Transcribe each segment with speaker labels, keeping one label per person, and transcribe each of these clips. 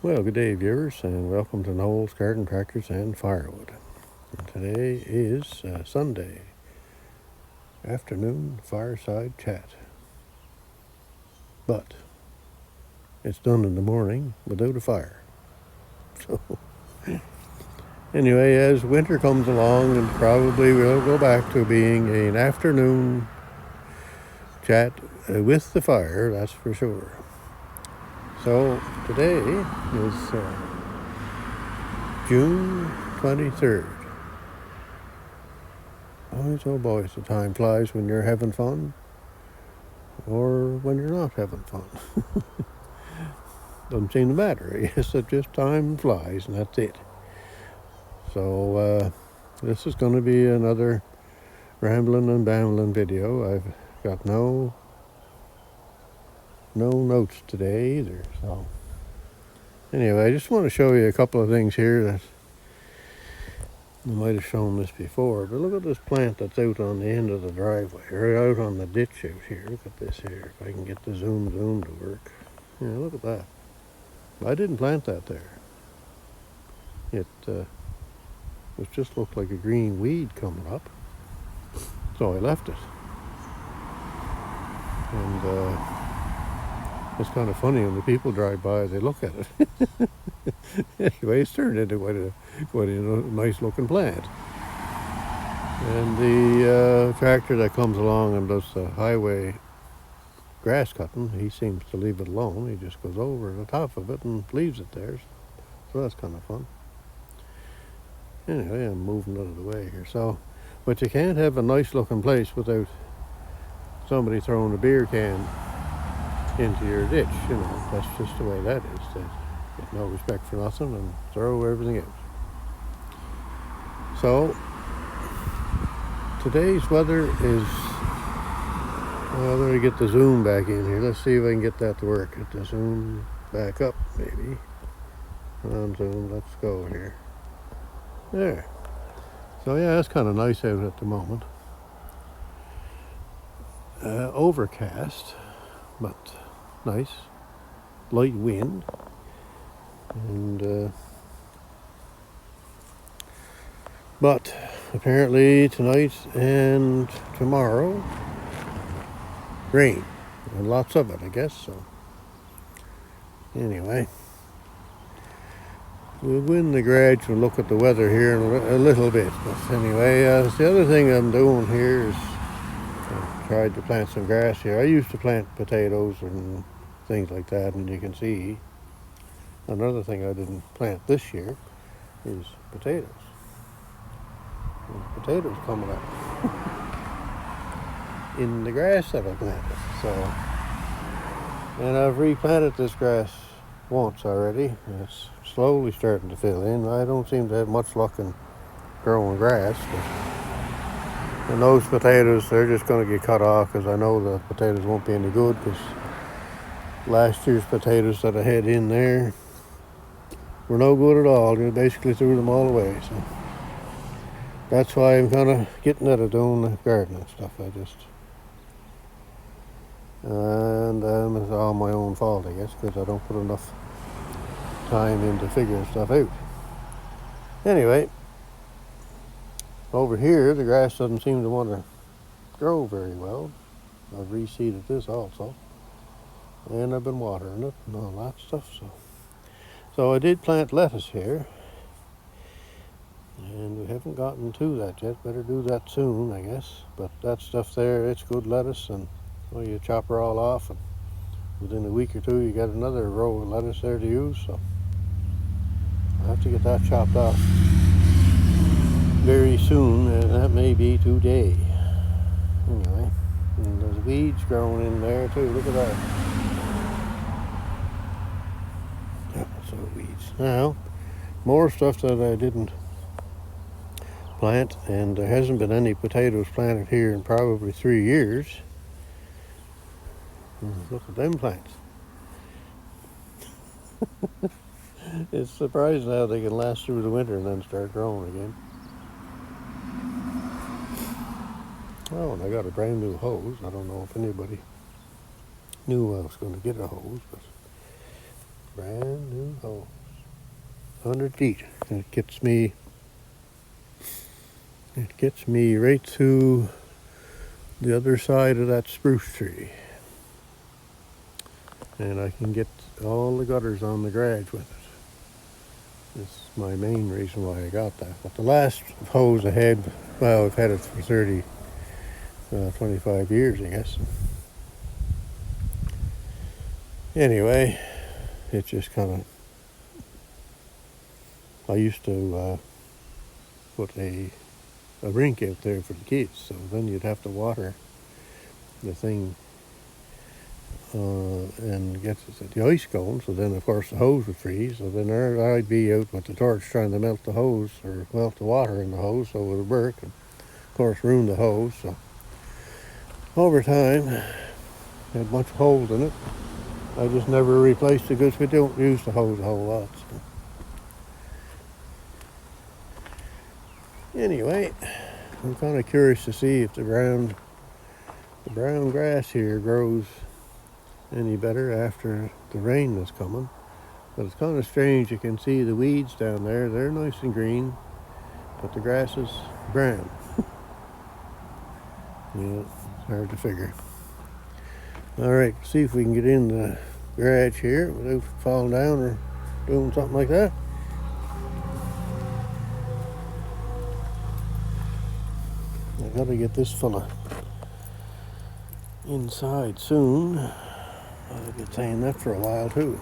Speaker 1: Well, good day, viewers, and welcome to Noel's Garden Tractors and Firewood. And today is Sunday afternoon fireside chat. But it's done in the morning without a fire. So, anyway, as winter comes along, and probably we'll go back to being an afternoon chat with the fire, that's for sure. So, today is June 23rd. Oh boys, the time flies when you're having fun or when you're not having fun. Doesn't seem to matter. I guess it just time flies and that's it. So this is going to be another rambling and bambling video. I've got no notes today either. So anyway, I just want to show you a couple of things here that I might have shown this before, but look at this plant that's out on the end of the driveway, or out on the ditch out here. Look at this here, if I can get the zoom to work. Yeah, look at that. I didn't plant that there. It just looked like a green weed coming up, so I left it. And it's kind of funny when the people drive by, they look at it. Anyway, it's turned into quite a nice looking plant. And the tractor that comes along and does the highway grass cutting, he seems to leave it alone. He just goes over the top of it and leaves it there. So that's kind of fun. Anyway, I'm moving out of the way here. So, but you can't have a nice looking place without somebody throwing a beer can into your ditch. You know, that's just the way that is. They get no respect for nothing and throw everything out. So today's weather is, well, let me get the zoom back in here. Let's see if I can get that to work. Get the zoom back up, maybe. On zoom, let's go here. There. So yeah, it's kind of nice out at the moment. Overcast, but nice. Light wind. And but apparently tonight and tomorrow, rain, and lots of it, I guess. So anyway, we'll go in the garage and look at the weather here in a little bit. But anyway, the other thing I'm doing here is I tried to plant some grass here. I used to plant potatoes and things like that, and you can see another thing I didn't plant this year is potatoes. There's potatoes coming up in the grass that I planted. So, and I've replanted this grass once already. It's slowly starting to fill in. I don't seem to have much luck in growing grass. And those potatoes, they're just going to get cut off because I know the potatoes won't be any good because last year's potatoes that I had in there were no good at all. You basically threw them all away. So that's why I'm kind of getting out of doing the gardening stuff. And it's all my own fault, I guess, because I don't put enough time into figuring stuff out. Anyway, over here, the grass doesn't seem to want to grow very well. I've reseeded this also, and I've been watering it and all that stuff. So I did plant lettuce here, and we haven't gotten to that yet. Better do that soon, I guess. But that stuff there, it's good lettuce, and well, you chop her all off, and within a week or two, you got another row of lettuce there to use. So I have to get that chopped off very soon, and that may be today. Anyway, and there's weeds growing in there too. Look at that. Yeah, so weeds. Now, more stuff that I didn't plant, and there hasn't been any potatoes planted here in probably 3 years. Look at them plants. It's surprising how they can last through the winter and then start growing again. Oh, and I got a brand new hose. I don't know if anybody knew I was going to get a hose, but brand new Oh, 100 feet. And it gets me right to the other side of that spruce tree. And I can get all the gutters on the garage with it. That's my main reason why I got that. But the last hose I had, well, I've had it for 25 years, I guess. Anyway, it just kind of, I used to put a rink out there for the kids, so then you'd have to water the thing and get the ice going, so then of course the hose would freeze, so then I'd be out with the torch trying to melt the hose, or melt the water in the hose so it would work, and of course ruin the hose. So over time, it had a bunch of holes in it. I just never replaced it because we don't use the hose a whole lot. So. Anyway, I'm kind of curious to see if the brown grass here grows any better after the rain that's coming. But it's kind of strange. You can see the weeds down there. They're nice and green, but the grass is brown. Yeah, it's hard to figure. All right, see if we can get in the garage here without falling down or doing something like that. I gotta get this fella inside soon. I've been saying that for a while too.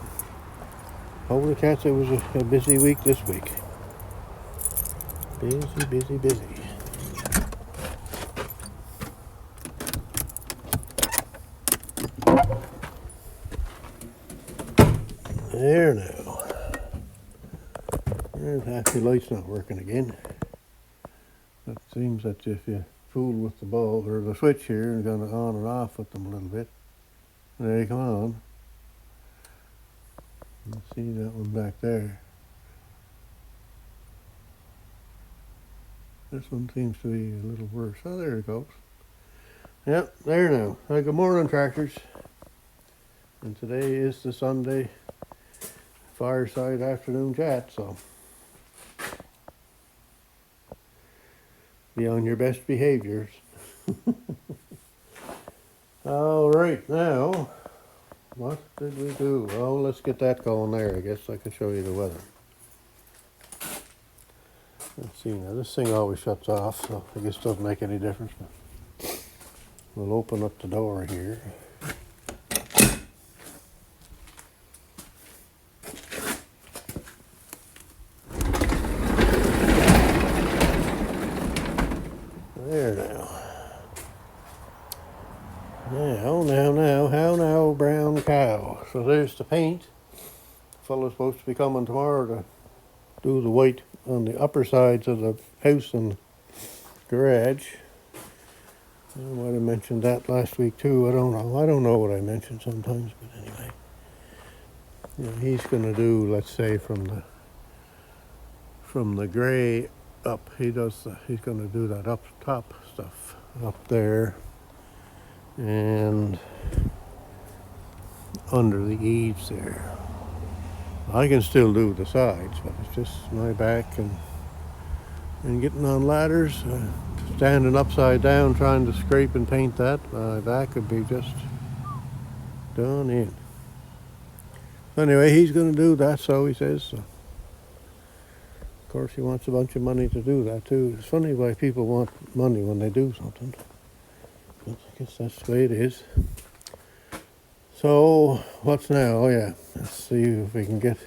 Speaker 1: Holy cats, it was a busy week this week. Busy, busy, busy. There now. There's half the light's not working again. It seems that if you fool with the bulb or the switch here and gone on and off with them a little bit, they come on. You see that one back there. This one seems to be a little worse. Oh, there it goes. Yep, there now. Good morning, tractors. And today is the Sunday fireside afternoon chat, so be on your best behaviors. All right, now, what did we do? Well, let's get that going there. I guess I can show you the weather. Let's see, now this thing always shuts off, so I guess it doesn't make any difference. But we'll open up the door here. There now. How now, brown cow. So there's the paint. The fellow's supposed to be coming tomorrow to do the white on the upper sides of the house and garage. I might have mentioned that last week too. I don't know what I mentioned sometimes, but anyway. Yeah, he's going to do, let's say, from the gray up. He's going to do that up top stuff up there and under the eaves there. I can still do the sides, but it's just my back and getting on ladders, standing upside down trying to scrape and paint that. My back would be just done in. Anyway, he's going to do that, so he says. So. Of course, he wants a bunch of money to do that too. It's funny why people want money when they do something. But I guess that's the way it is. So, what's now? Oh yeah, let's see if we can get...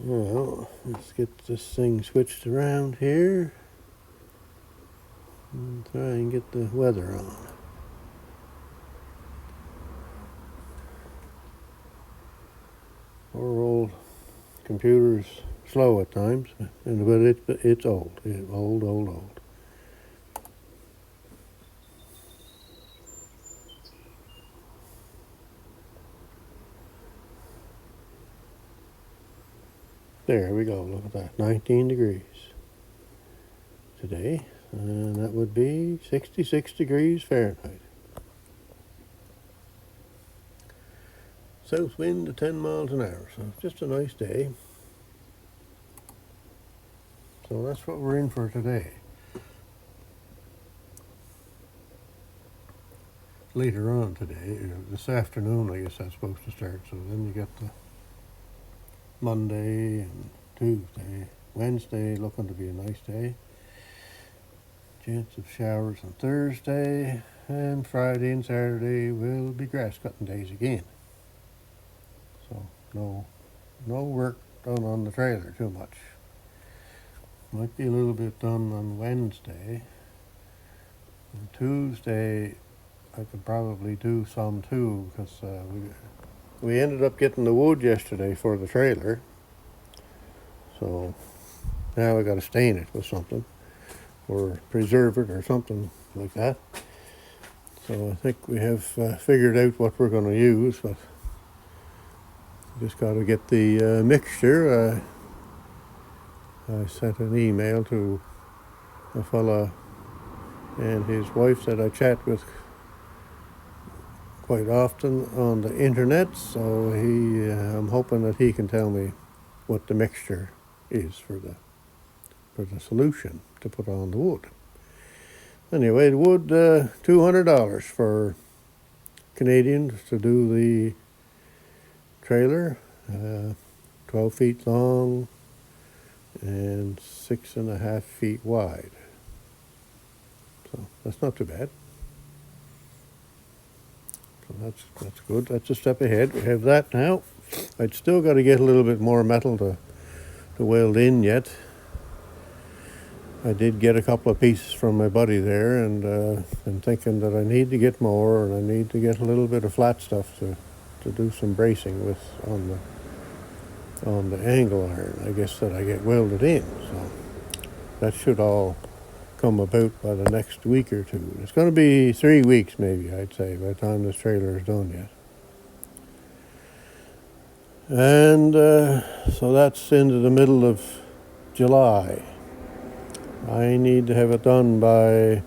Speaker 1: Well, let's get this thing switched around here. And try and get the weather on. Our old computer's slow at times, but it's old. Old. There we go, look at that, 19 degrees today, and that would be 66 degrees Fahrenheit. South wind at 10 miles an hour, so it's just a nice day. So that's what we're in for today. Later on today, this afternoon I guess that's supposed to start, so then you get the Monday and Tuesday. Wednesday looking to be a nice day. Chance of showers on Thursday, and Friday and Saturday will be grass cutting days again. So no work done on the trailer too much. Might be a little bit done on Wednesday. And Tuesday I could probably do some too, because we ended up getting the wood yesterday for the trailer. So now I got to stain it with something, or preserve it or something like that. So I think we have figured out what we're going to use, but just got to get the mixture. I sent an email to a fella and his wife that I chat with quite often on the internet, so I'm hoping that he can tell me what the mixture is for the solution to put on the wood. Anyway, the wood, $200 for Canadians to do the trailer, 12 feet long and 6.5 feet wide. So that's not too bad. So that's good. That's a step ahead. We have that now. I'd still got to get a little bit more metal to weld in yet. I did get a couple of pieces from my buddy there, and I'm thinking that I need to get more, and I need to get a little bit of flat stuff to do some bracing with on the angle iron, I guess, that I get welded in. So that should all come about by the next week or two. It's going to be 3 weeks maybe, I'd say, by the time this trailer is done yet. And so that's into the middle of July. I need to have it done by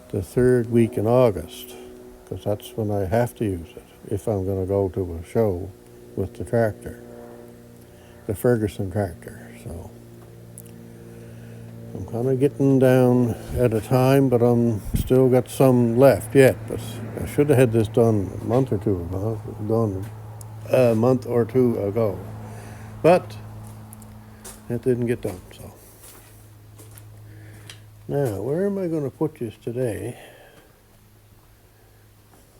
Speaker 1: the 3rd week in August, because that's when I have to use it if I'm going to go to a show with the tractor, the Ferguson tractor. So I'm kind of getting down at a time, but I'm still got some left yet. But I should have had this done a month or two ago, but it didn't get done. So now, where am I going to put this today?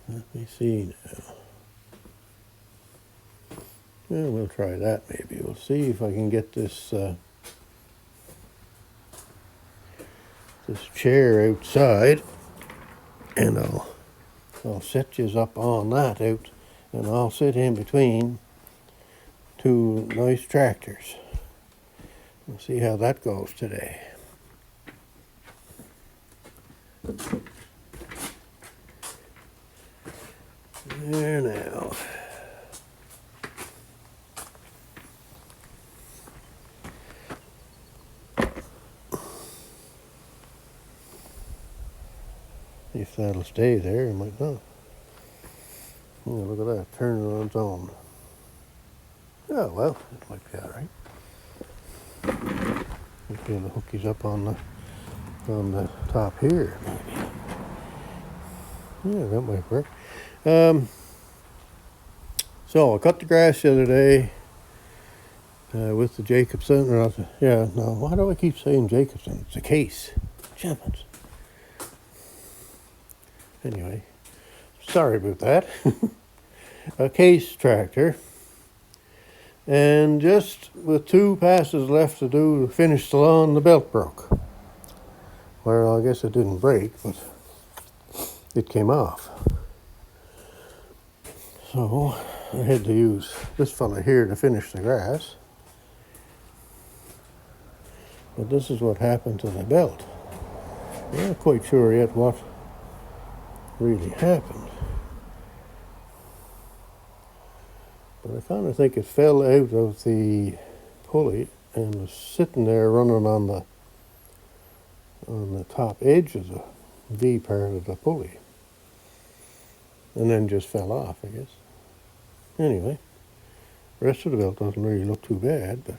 Speaker 1: Let me see now. Well, we'll try that maybe. We'll see if I can get this this chair outside, and I'll set you up on that out, and I'll sit in between two nice tractors. We'll see how that goes today. There now. If that'll stay there, it might not. Oh, look at that, turning on its own. Oh, well, it might be all right. Might be able to hook these up on the top here, maybe. Yeah, that might work. So I cut the grass the other day with the Jacobson. Why do I keep saying Jacobson? It's a Case. Champions. Anyway, sorry about that. A Case tractor. And just with 2 passes left to do to finish the lawn, the belt broke. Well, I guess it didn't break, but it came off. So I had to use this fella here to finish the grass. But this is what happened to the belt. I'm not quite sure yet what really happened. But I kind of think it fell out of the pulley and was sitting there running on the top edge of the V part of the pulley. And then just fell off, I guess. Anyway, the rest of the belt doesn't really look too bad, but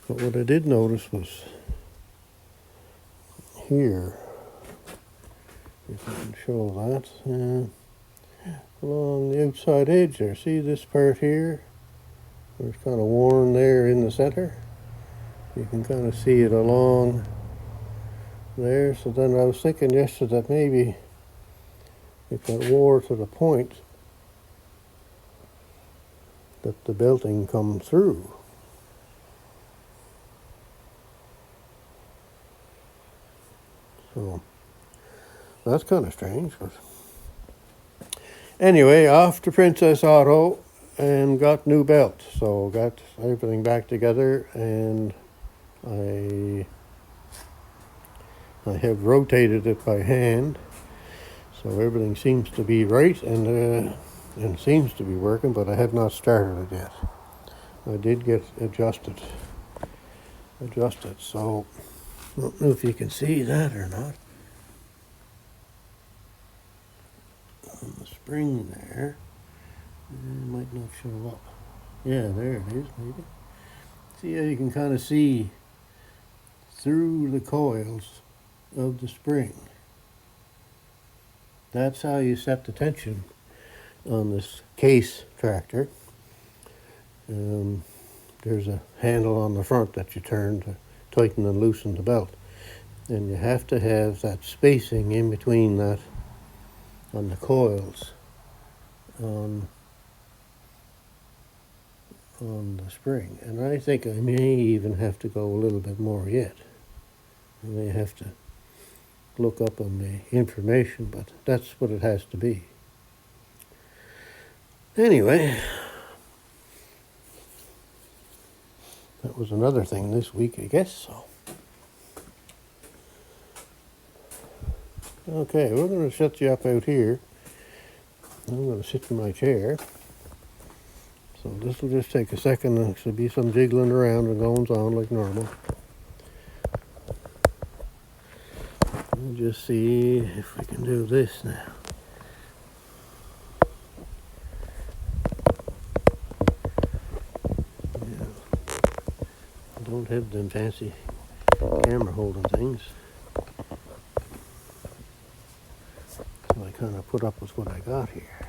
Speaker 1: what I did notice was here, if I can show that, along the outside edge there. See this part here? It's kind of worn there in the center. You can kind of see it along there. So then I was thinking yesterday that maybe it got wore to the point that the belting come through. So that's kind of strange, but anyway, off to Princess Auto and got new belt. So got everything back together, and I have rotated it by hand, so everything seems to be right and seems to be working, but I have not started it yet. I did get adjusted. So I don't know if you can see that or not. On the spring there, it might not show up. Yeah, there it is, maybe. See how you can kind of see through the coils of the spring. That's how you set the tension on this case tractor. There's a handle on the front that you turn to tighten and loosen the belt. And you have to have that spacing in between that on the coils on the spring. And I think I may even have to go a little bit more yet. I may have to look up on the information, but that's what it has to be. Anyway, that was another thing this week, I guess so. Okay, we're going to set you up out here. I'm going to sit in my chair. So this will just take a second. There should be some jiggling around and going on like normal. We'll just see if we can do this now. Yeah. I don't have them fancy camera holding things. So I kind of put up with what I got here.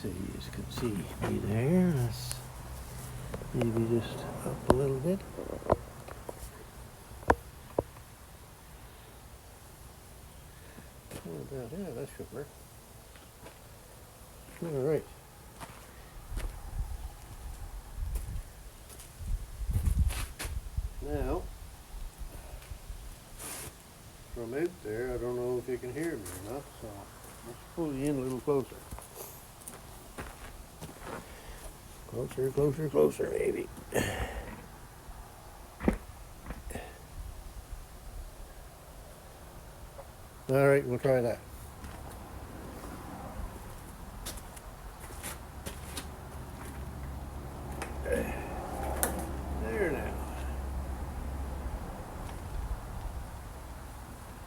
Speaker 1: So you can see me there. Let's maybe just up a little bit. Yeah, that should work. All right. Now, from out there, I don't know if you can hear me or not, so let's pull you in a little closer. Closer, maybe. All right, we'll try that. There now.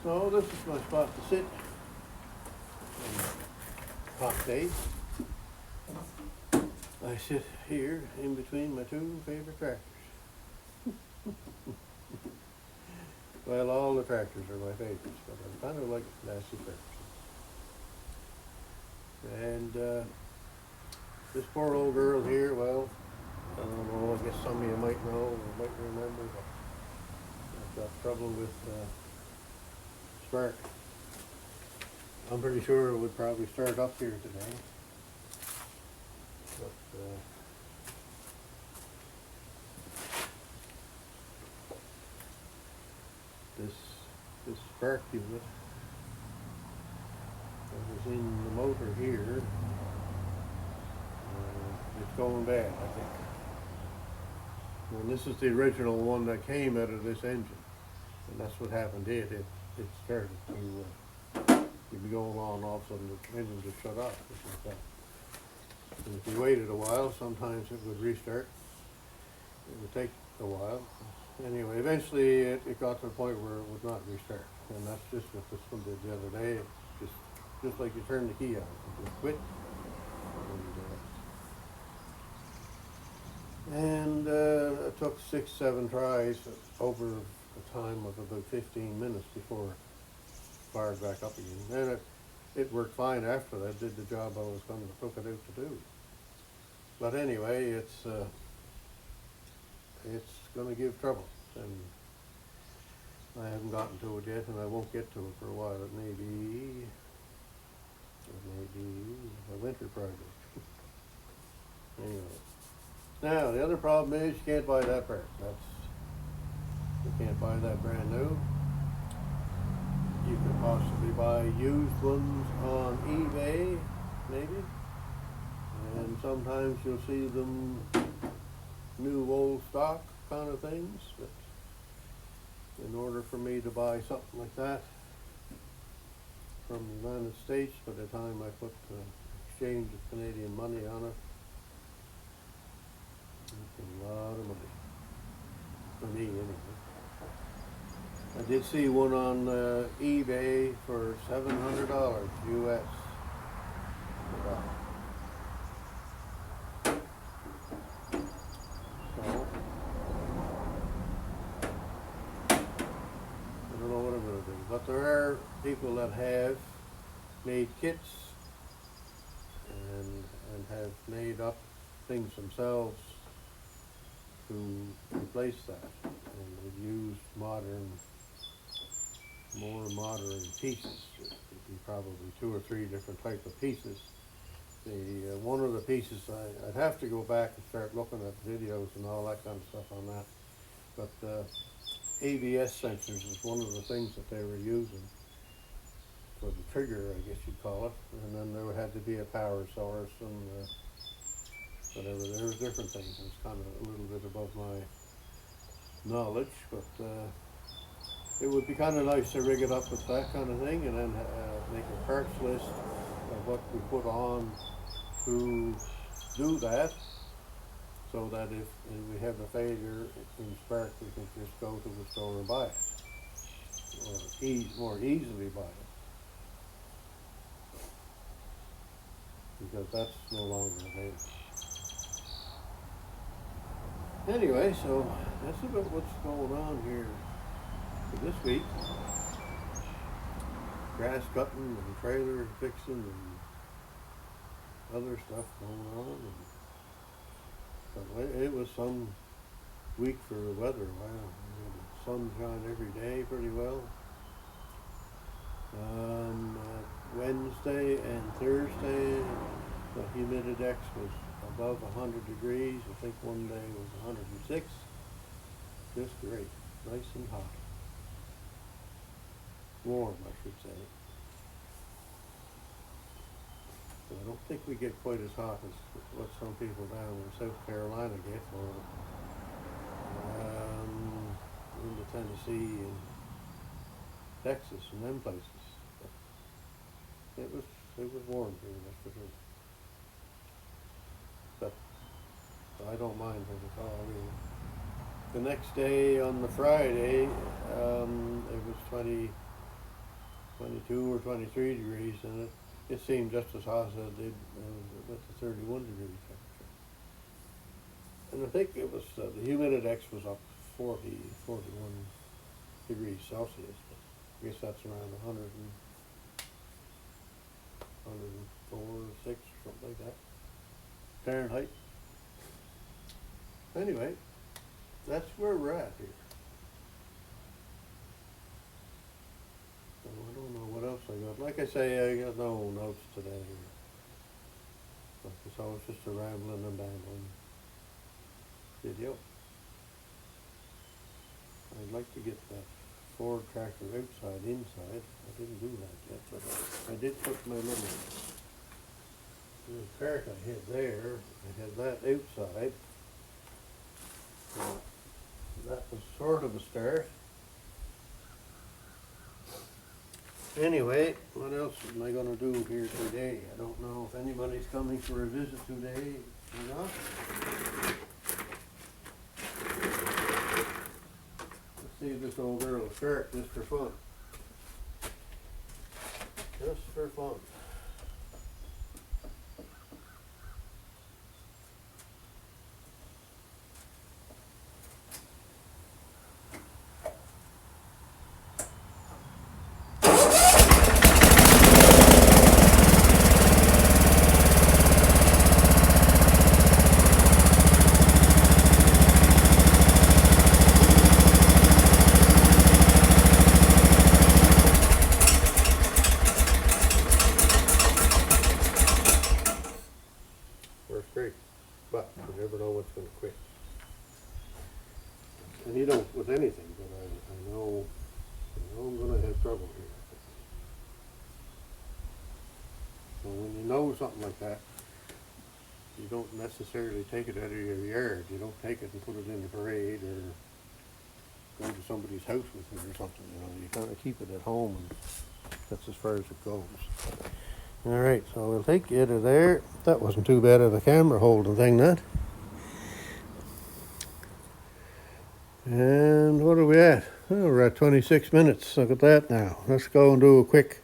Speaker 1: So this is my spot to sit on hot days. I sit here in between my two favorite tractors. Well, all the tractors are my favorites, but I kind of like Lassie Ferguson. And this poor old girl here, well, I don't know, I guess some of you might know or might remember, but I've got trouble with spark. I'm pretty sure it would probably start up here today. But this spark unit that was in the motor here, it's going bad, I think. And this is the original one that came out of this engine, and that's what happened. It started to be going on, all of a sudden the engine just shut off. Just like that. And if you waited a while, sometimes it would restart. It would take a while. Anyway, eventually it got to the point where it would not restart, and that's just what this one did the other day. It just like you turn the key on, it just quit. And it took 6-7 tries over a time of about 15 minutes before it fired back up again. And it worked fine after that. Did the job I was going to hook it out to do. But anyway, it's going to give trouble, and I haven't gotten to it yet, and I won't get to it for a while. It may be a winter project. Anyway, now the other problem is you can't buy that part. You can't buy that brand new. You could possibly buy used ones on eBay, maybe, and sometimes you'll see them new old stock kind of things. But in order for me to buy something like that from the United States, by the time I put the exchange of Canadian money on it, it's a lot of money for me anyway. I did see one on eBay for $700 US. So I don't know what I'm going to do, but there are people that have made kits and have made up things themselves to replace that, and would use more modern pieces. It would be probably 2 or 3 different type of pieces. One of the pieces, I'd have to go back and start looking at videos and all that kind of stuff on that, but ABS sensors is one of the things that they were using for the trigger, I guess you'd call it, and then there had to be a power source and whatever. There was different things. It's kind of a little bit above my knowledge, but it would be kind of nice to rig it up with that kind of thing, and then make a parts list of what we put on to do that, so that if we have a failure in spark, we can just go to the store and buy it, or more easily buy it, because that's no longer available. Anyway, so that's about what's going on here for this week. Grass cutting and trailer fixing and other stuff going on. But it was some week for the weather. Wow, sunshine every day pretty well. Wednesday and Thursday, the humididex was above 100 degrees. I think one day was 106. Just great, nice and hot. Warm, I should say. So I don't think we get quite as hot as what some people down in South Carolina get, or into Tennessee and Texas and them places. But it was warm here, that's for sure. But I don't mind it at all. The next day, on the Friday, it was 22 or 23 degrees, and it seemed just as hot as it did with the 31 degree temperature. And I think it was, the humididex was up 41 degrees Celsius, but I guess that's around 104 or 6, something like that, Fahrenheit. Anyway, that's where we're at here. So I don't know what else I got. Like I say, I got no notes today. But it's always just a rambling and bambling video. I'd like to get that Ford tractor outside, inside. I didn't do that yet, but I did put my little cart I had there. I had that outside. That was sort of a start. Anyway, what else am I going to do here today? I don't know if anybody's coming for a visit today or not. See if this old girl will start just for fun. Just for fun. Works great, but you never know what's going to quit. And you don't with anything, but I know I'm going to have trouble here. So when you know something like that, you don't necessarily take it out of your yard. You don't take it and put it in the parade or go to somebody's house with it or something. You know, you kind of keep it at home, and that's as far as it goes. All right, so we'll take you out of there. That wasn't too bad of a camera holding thing, that. And what are we at? Oh, we're at 26 minutes. Look at that now. Let's go and do a quick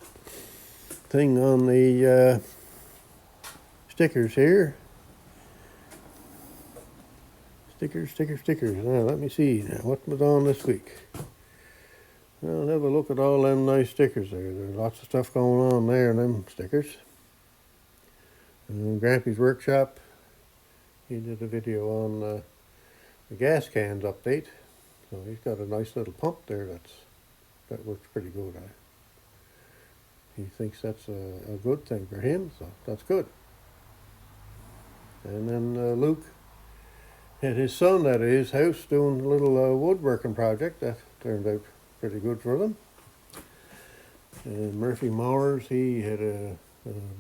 Speaker 1: thing on the stickers here. Stickers. Now, let me see. Now, what was on this week? Well, have a look at all them nice stickers there. There's lots of stuff going on there in them stickers. Grampy's Workshop, he did a video on the gas cans update. So he's got a nice little pump there that works pretty good. He thinks that's a good thing for him, so that's good. And then Luke had his son at his house doing a little woodworking project that turned out pretty good for them. And Murphy Mowers, he had a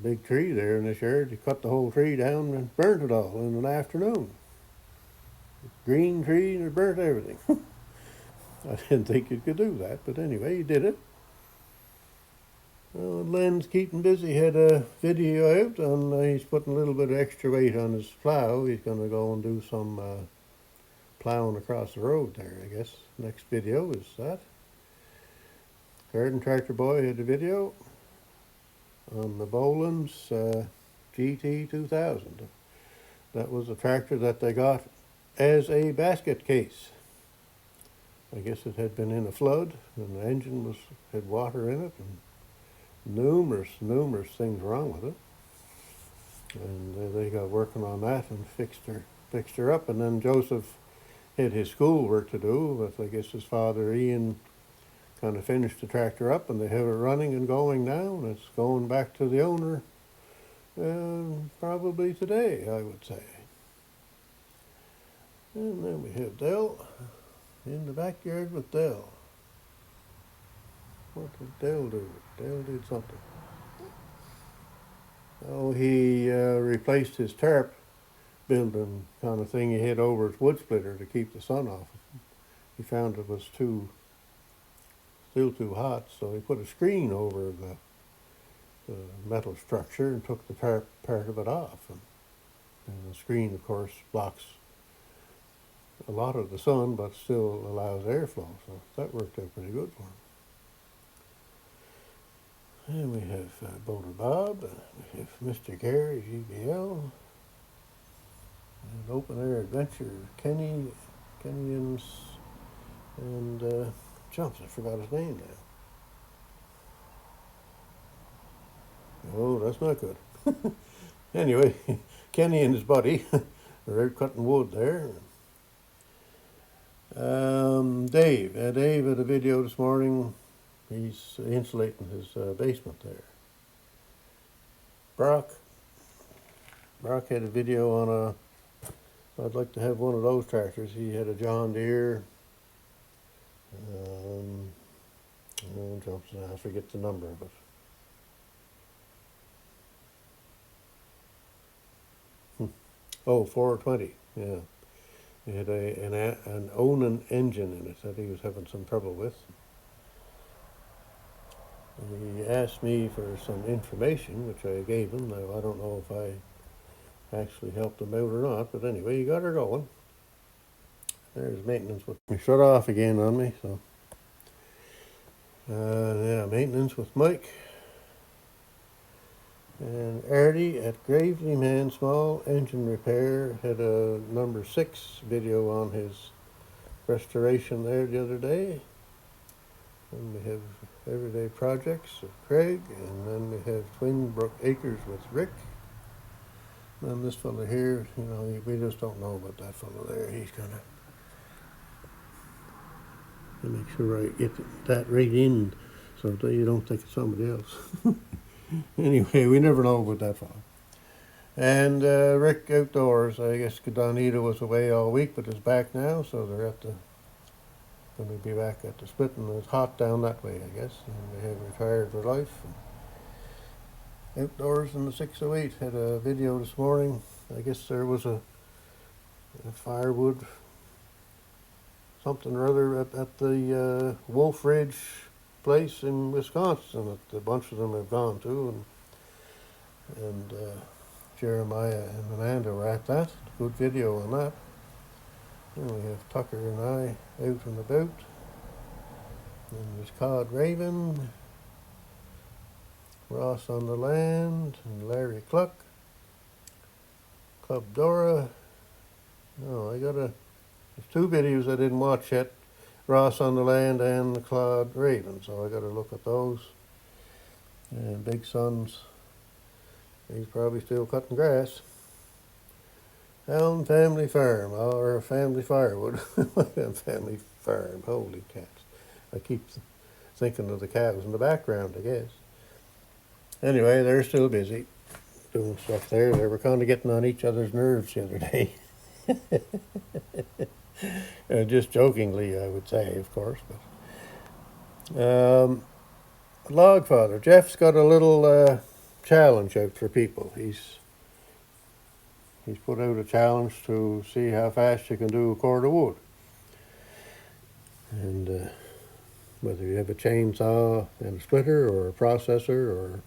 Speaker 1: big tree there in his yard. He cut the whole tree down and burnt it all in an afternoon. Green tree, and it burnt everything. I didn't think you could do that, but anyway, he did it. Well, Len's keeping busy. Had a video out, and he's putting a little bit of extra weight on his plow. He's going to go and do some plowing across the road there, I guess. Next video is that. Garden Tractor Boy had a video on the Boland's GT 2000. That was a tractor that they got as a basket case. I guess it had been in a flood, and the engine had water in it, and numerous things wrong with it. And they got working on that and fixed her up. And then Joseph had his school work to do, but I guess his father Ian kind of finished the tractor up, and they have it running and going now, and it's going back to the owner probably today, I would say. And then we have Dell in the backyard with Dell. What did Dell do? Dell did something. Oh, he replaced his tarp building kind of thing he had over his wood splitter to keep the sun off. He found it was still too hot, so he put a screen over the metal structure and took the tarp part of it off. And the screen, of course, blocks a lot of the sun, but still allows airflow, so that worked out pretty good for him. And we have Boulder Bob, we have Mr. Gary GBL, and Open Air Adventure Kenny and Jumps, I forgot his name now. Oh, that's not good. Anyway, Kenny and his buddy are out cutting wood there. Dave had a video this morning. He's insulating his basement there. Brock had a video on I'd like to have one of those tractors. He had a John Deere. I forget the number of it. Oh, 420, yeah. He had an Onan engine in it that he was having some trouble with. He asked me for some information, which I gave him. Now, I don't know if I actually helped him out or not, but anyway, he got her going. There's maintenance with me shut off again on me, so yeah, maintenance with Mike and Artie at Gravely Man Small Engine Repair. Had a number 6 video on his restoration there the other day. And we have Everyday Projects with Craig, and then we have Twin Brook Acres with Rick. And this fella here, you know, we just don't know about that fella there. He's gonna make sure I get that right in so that you don't think it's somebody else. Anyway, we never know about that fella. And Rick Outdoors, I guess Donita was away all week, but is back now, so they're going to be back at the split, and it's hot down that way, I guess. And they have retired for life. And Outdoors in the 608 had a video this morning. I guess there was a firewood something or other at the Wolf Ridge place in Wisconsin that a bunch of them have gone to, and Jeremiah and Amanda were at that. Good video on that. And we have Tucker and I out and about. And there's Cod Raven, Ross on the Land, and Larry Cluck, Club Dora. No, there's 2 videos I didn't watch yet. Ross on the Land and the Cod Raven, so I got to look at those. And Big Son's, he's probably still cutting grass. Elm Family Farm, or Family Firewood. Family Farm, holy cats. I keep thinking of the cows in the background, I guess. Anyway, they're still busy doing stuff there. They were kind of getting on each other's nerves the other day. Just jokingly, I would say, of course. But Logfather, Jeff's got a little challenge out for people. He's put out a challenge to see how fast you can do a cord of wood. And whether you have a chainsaw and a splitter or a processor or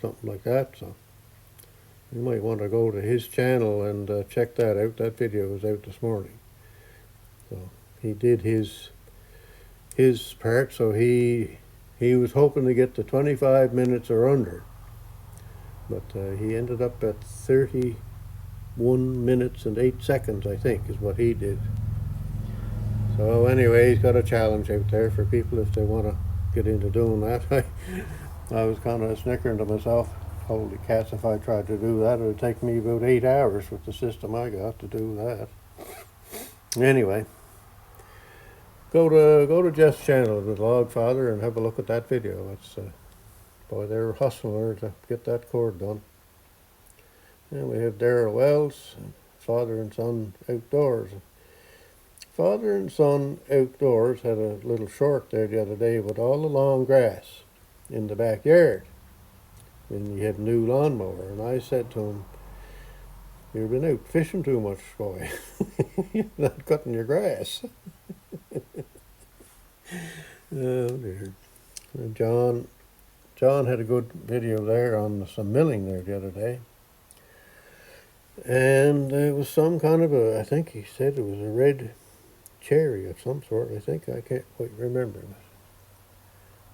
Speaker 1: something like that. So you might want to go to his channel and check that out. That video was out this morning. So he did his part, so he was hoping to get to 25 minutes or under. But he ended up at 31 minutes and 8 seconds, I think, is what he did. So anyway, he's got a challenge out there for people if they want to get into doing that. I was kind of snickering to myself. Holy cats, if I tried to do that, it would take me about 8 hours with the system I got to do that. Anyway, go to Jeff's channel, The Logfather, and have a look at that video. It's boy, they were hustling her to get that cord done. And we have Darrell Wells, Father and Son Outdoors. Father and Son Outdoors had a little short there the other day with all the long grass in the backyard. And he had a new lawnmower, and I said to him, "You've been out fishing too much, boy. You're not cutting your grass." Oh dear. And John had a good video there on some milling there the other day. And it was some kind of I think he said it was a red cherry of some sort, I think. I can't quite remember.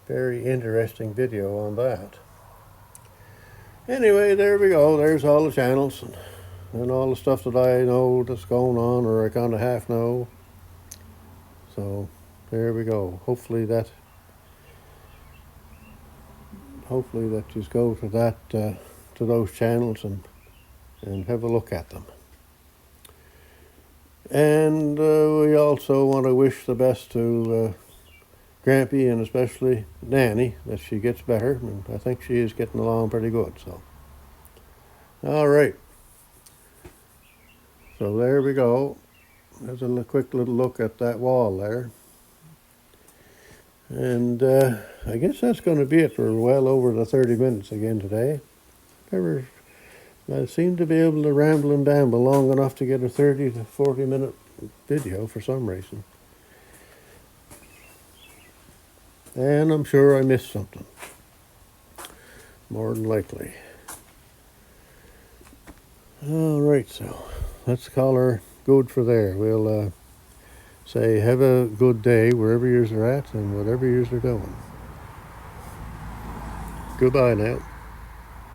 Speaker 1: Very interesting video on that. Anyway, there we go. There's all the channels and all the stuff that I know that's going on, or I kind of half know. So there we go. Hopefully that just go to that to those channels and have a look at them. And we also want to wish the best to Grampy, and especially Danny, that she gets better, and I think she is getting along pretty good. So, all right. So there we go. There's a quick little look at that wall there. And I guess that's going to be it. We're well over the 30 minutes again today. I seem to be able to ramble and damble long enough to get a 30 to 40 minute video for some reason. And I'm sure I missed something. More than likely. All right, so let's call her good for there. We'll say have a good day wherever yous are at and whatever yous are doing. Goodbye now.